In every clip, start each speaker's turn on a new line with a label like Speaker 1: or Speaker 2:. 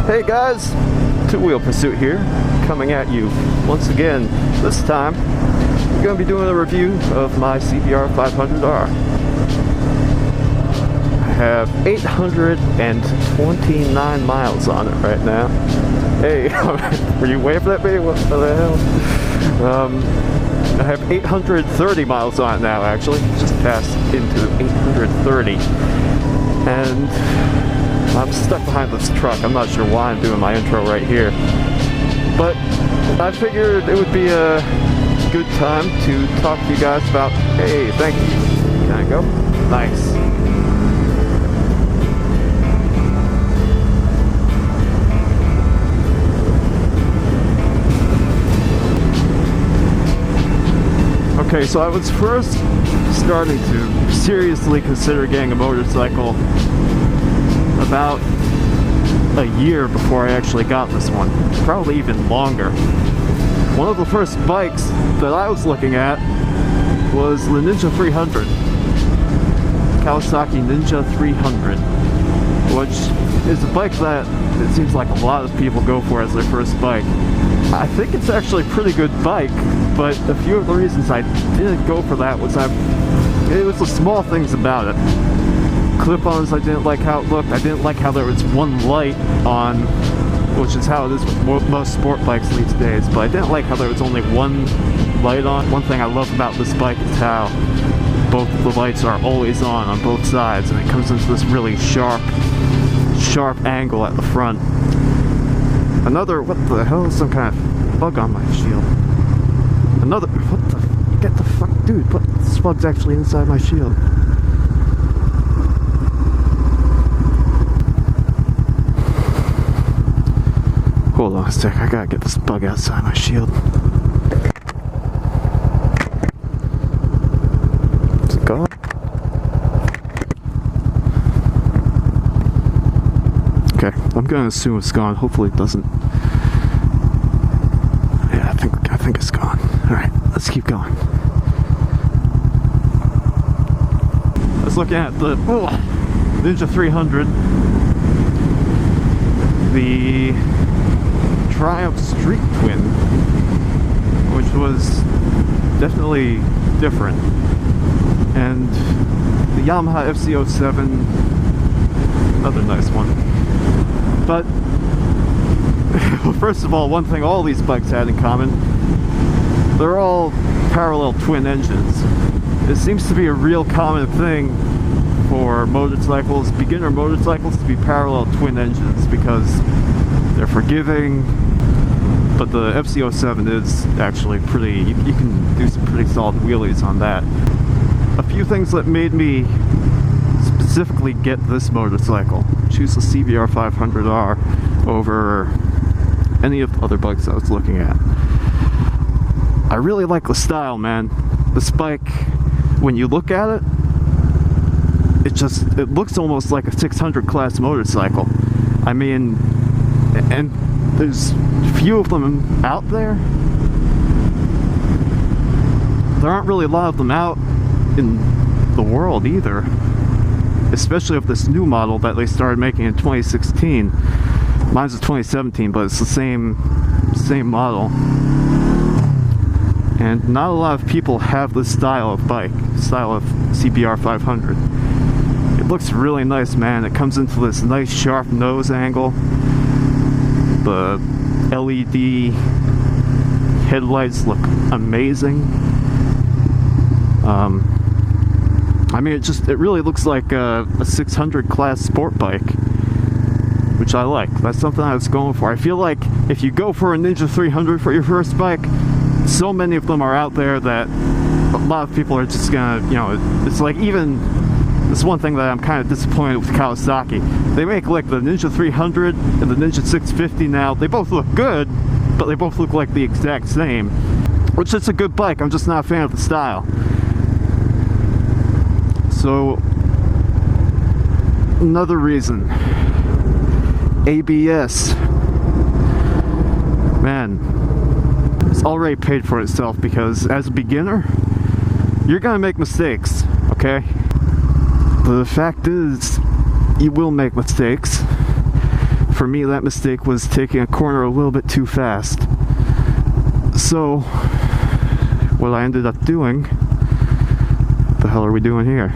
Speaker 1: Hey guys, Two Wheel Pursuit here, coming at you once again. This time, we're going to be doing a review of my CBR500R. I have 829 miles on it right now. Hey, were you waiting for that baby? What the hell? I have 830 miles on it now, actually. Just passed into 830. And I'm stuck behind this truck. I'm not sure why I'm doing my intro right here. But I figured it would be a good time to talk to you guys about, hey, thank you. Can I go? Nice. Okay, so I was first starting to seriously consider getting a motorcycle about a year before I actually got this one, probably even longer. One of the first bikes that I was looking at was the Ninja 300, Kawasaki Ninja 300, which is a bike that it seems like a lot of people go for as their first bike. I think it's actually a pretty good bike, but a few of the reasons I didn't go for that was it was the small things about it. Clip-ons, I didn't like how it looked. I didn't like how there was one light on, which is how it is with most sport bikes these days, but I didn't like how there was only one light on. One thing I love about this bike is how both the lights are always on both sides, and it comes into this really sharp angle at the front. Another, what the hell is some kind of bug on my shield? Another, what the, get the fuck, dude, this bug's actually inside my shield. Hold on a sec, I gotta get this bug outside my shield. Is it gone? Okay, I'm gonna assume it's gone. Hopefully it doesn't. Yeah, I think it's gone. Alright, let's keep going. I was looking at the Ninja 300. The Triumph Street Twin, which was definitely different, and the Yamaha FC07, another nice one. But first of all, one thing all these bikes had in common, they're all parallel twin engines. It seems to be a real common thing for motorcycles, beginner motorcycles, to be parallel twin engines because they're forgiving. But the FC07 is actually pretty, you can do some pretty solid wheelies on that. A few things that made me specifically get this motorcycle, choose the CBR500R over any of the other bikes I was looking at. I really like the style, man. This bike, when you look at it, it looks almost like a 600 class motorcycle. I mean, and there's few of them out there. There aren't really a lot of them out in the world either, especially of this new model that they started making in 2016. Mine's a 2017, but it's the same model. And not a lot of people have this style of bike, style of CBR500. It looks really nice, man. It comes into this nice sharp nose angle. The LED headlights look amazing. I mean, it really looks like a 600 class sport bike, which I like. That's something I was going for. I feel like if you go for a Ninja 300 for your first bike, so many of them are out there that a lot of people are just gonna, it's like, even this one thing that I'm kind of disappointed with Kawasaki. They make like the Ninja 300 and the Ninja 650 now. They both look good, but they both look like the exact same, which is a good bike. I'm just not a fan of the style. So, another reason. ABS. Man, it's already paid for itself because as a beginner, you're gonna make mistakes, okay? The fact is, you will make mistakes. for me, that mistake was taking a corner a little bit too fast. So, what I ended up doing, what the hell are we doing here?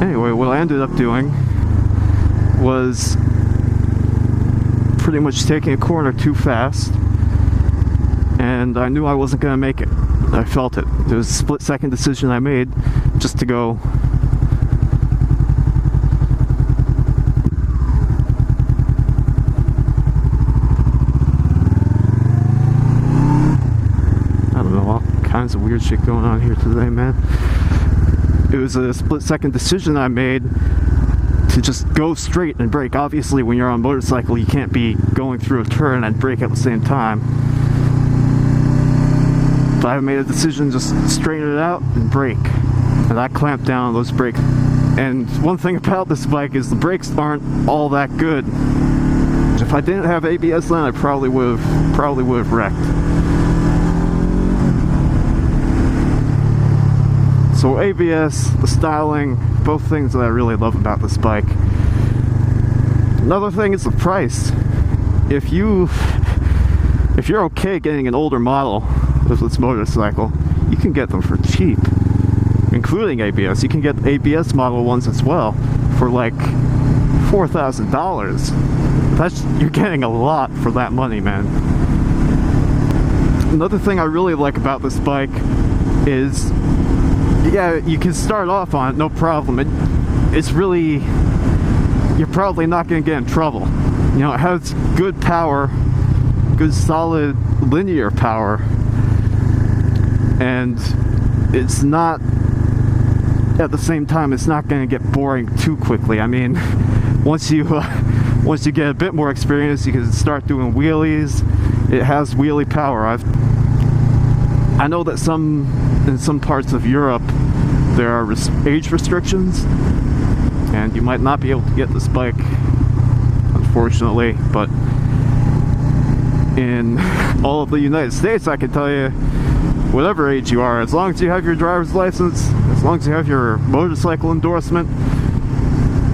Speaker 1: Anyway, what I ended up doing was pretty much taking a corner too fast, and I knew I wasn't going to make it. I felt it. It was a split-second decision I made just to go. I don't know, all kinds of weird shit going on here today, man. It was a split-second decision I made to just go straight and brake. Obviously, when you're on a motorcycle, you can't be going through a turn and brake at the same time. But I made a decision just straighten it out and brake. And I clamped down on those brakes. And one thing about this bike is the brakes aren't all that good. If I didn't have ABS then, I probably would have wrecked. So ABS, the styling, both things that I really love about this bike. Another thing is the price. If you're okay getting an older model with this motorcycle, you can get them for cheap, including ABS. You can get ABS model ones as well for like $4,000. You're getting a lot for that money, man. Another thing I really like about this bike is, yeah, you can start off on it, no problem. It's really, you're probably not going to get in trouble. You know, it has good power, good solid linear power, and it's not, at the same time, it's not going to get boring too quickly. I mean, once you get a bit more experience, you can start doing wheelies. It has wheelie power. I know that in some parts of Europe there are age restrictions, and you might not be able to get this bike, unfortunately, but in all of the United States, I can tell you, whatever age you are, as long as you have your driver's license, as long as you have your motorcycle endorsement,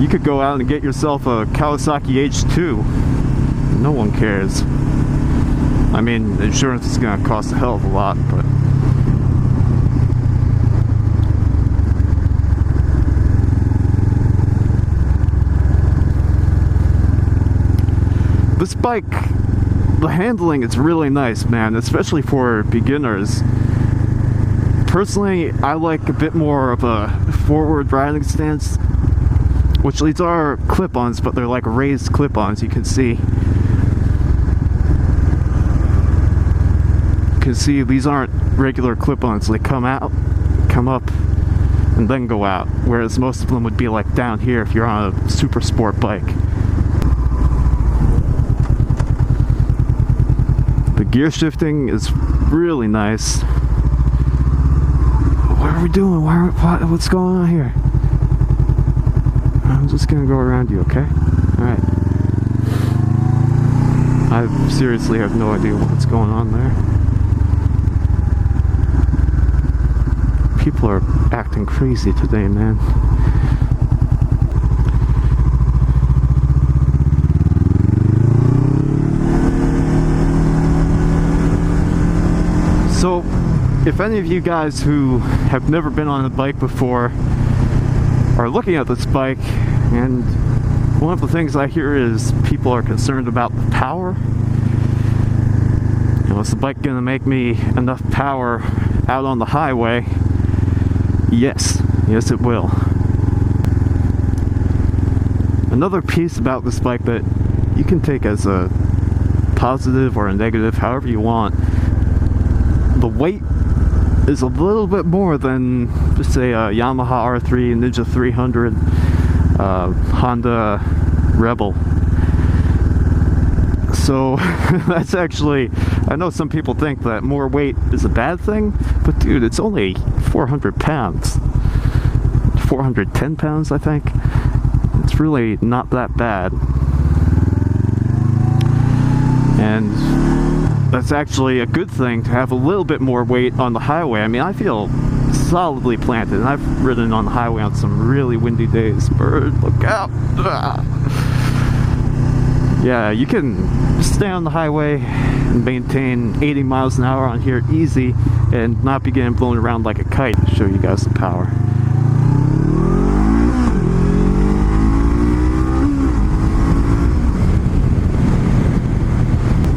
Speaker 1: you could go out and get yourself a Kawasaki H2. No one cares. I mean, insurance is going to cost a hell of a lot, but this bike, the handling is really nice, man, especially for beginners. Personally, I like a bit more of a forward riding stance, which these are clip-ons, but they're like raised clip-ons, you can see. You can see these aren't regular clip-ons. They come out, come up, and then go out, whereas most of them would be like down here if you're on a super sport bike. The gear shifting is really nice. What are we doing? What's going on here? I'm just gonna go around you, okay? Alright. I seriously have no idea what's going on there. People are acting crazy today, man. So, if any of you guys who have never been on a bike before are looking at this bike, and one of the things I hear is people are concerned about the power. You know, is the bike going to make me enough power out on the highway? Yes, it will. Another piece about this bike that you can take as a positive or a negative, however you want, the weight is a little bit more than, just say, a Yamaha R3, Ninja 300, Honda Rebel. So that's actually, I know some people think that more weight is a bad thing, but dude, it's only 400 pounds. 410 pounds, I think. It's really not that bad. And that's actually a good thing to have a little bit more weight on the highway. I mean, I feel solidly planted, and I've ridden on the highway on some really windy days. Bird, look out! Ah. Yeah, you can stay on the highway and maintain 80 miles an hour on here easy and not be getting blown around like a kite. I'll show you guys the power.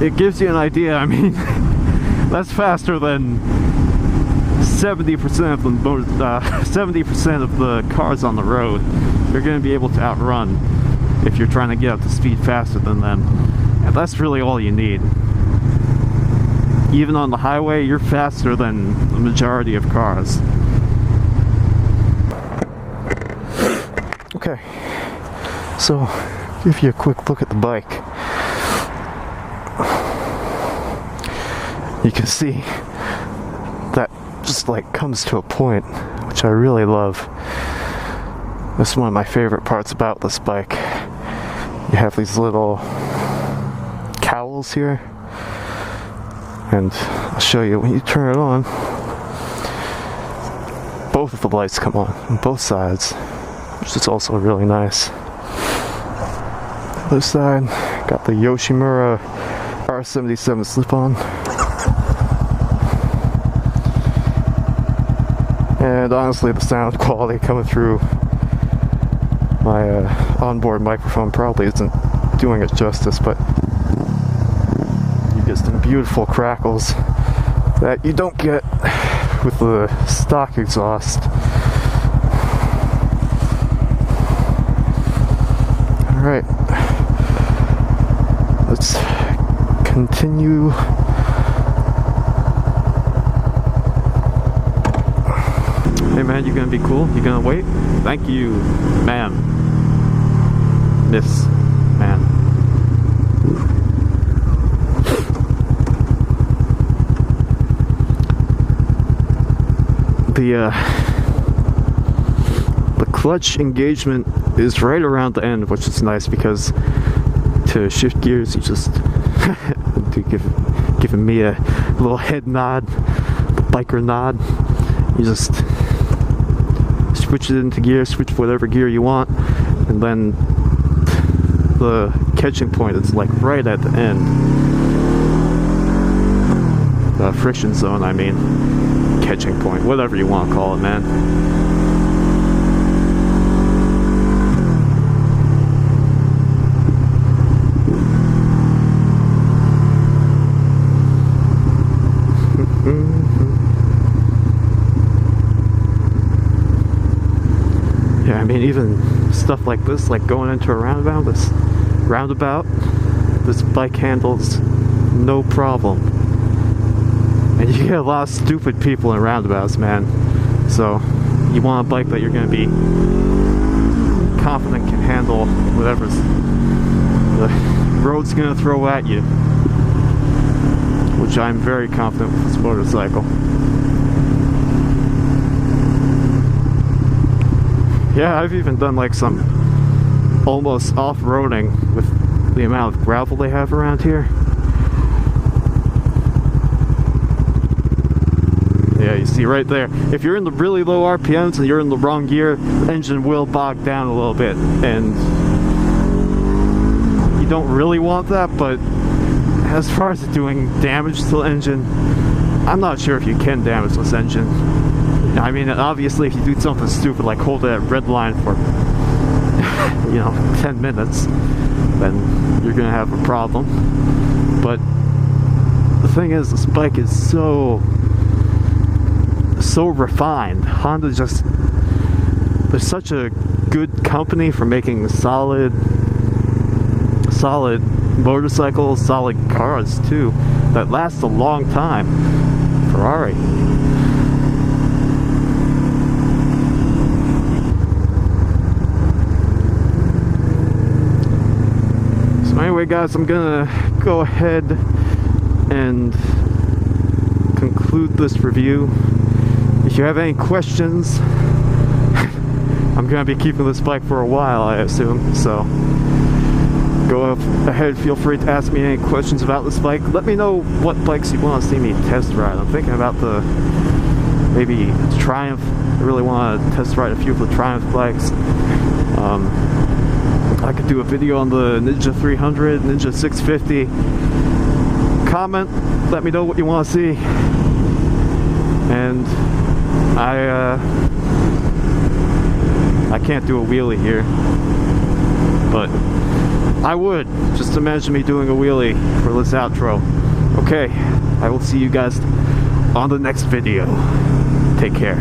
Speaker 1: It gives you an idea. I mean, that's faster than 70% of the 70% of the cars on the road. You're going to be able to outrun if you're trying to get up to speed faster than them. And that's really all you need. Even on the highway, you're faster than the majority of cars. Okay, so give you a quick look at the bike. You can see that just like comes to a point, which I really love. That's one of my favorite parts about this bike. You have these little cowls here, and I'll show you when you turn it on. Both of the lights come on both sides, which is also really nice. Other side, got the Yoshimura R77 slip-on. And honestly, the sound quality coming through my onboard microphone probably isn't doing it justice, but you get some beautiful crackles that you don't get with the stock exhaust. Alright, let's continue. Hey man, you gonna be cool? You gonna wait? Thank you, ma'am. Miss, man. The clutch engagement is right around the end, which is nice because to shift gears, you just giving me a little head nod, the biker nod. You just switch it into gear, switch whatever gear you want, and then the catching point is like right at the end. The friction zone, I mean. Catching point, whatever you want to call it, man. Yeah, I mean, even stuff like this, like going into a roundabout, this bike handles no problem. And you get a lot of stupid people in roundabouts, man. So, you want a bike that you're going to be confident can handle whatever the road's going to throw at you. Which I'm very confident with this motorcycle. Yeah, I've even done like some almost off-roading with the amount of gravel they have around here. Yeah, you see right there. If you're in the really low RPMs and you're in the wrong gear, the engine will bog down a little bit. And you don't really want that, but as far as doing damage to the engine, I'm not sure if you can damage this engine. I mean, obviously, if you do something stupid like hold that red line for, 10 minutes, then you're gonna have a problem. But the thing is, this bike is so refined. Honda they're such a good company for making solid motorcycles, solid cars too, that last a long time. Ferrari. So anyway guys, I'm gonna go ahead and conclude this review. If you have any questions, I'm gonna be keeping this bike for a while, I assume, so go ahead, feel free to ask me any questions about this bike. Let me know what bikes you want to see me test ride. I'm thinking about maybe Triumph. I really want to test ride a few of the Triumph bikes. I could do a video on the Ninja 300, Ninja 650. Comment, let me know what you want to see. And I can't do a wheelie here, but I would. Just imagine me doing a wheelie for this outro. Okay, I will see you guys on the next video. Take care.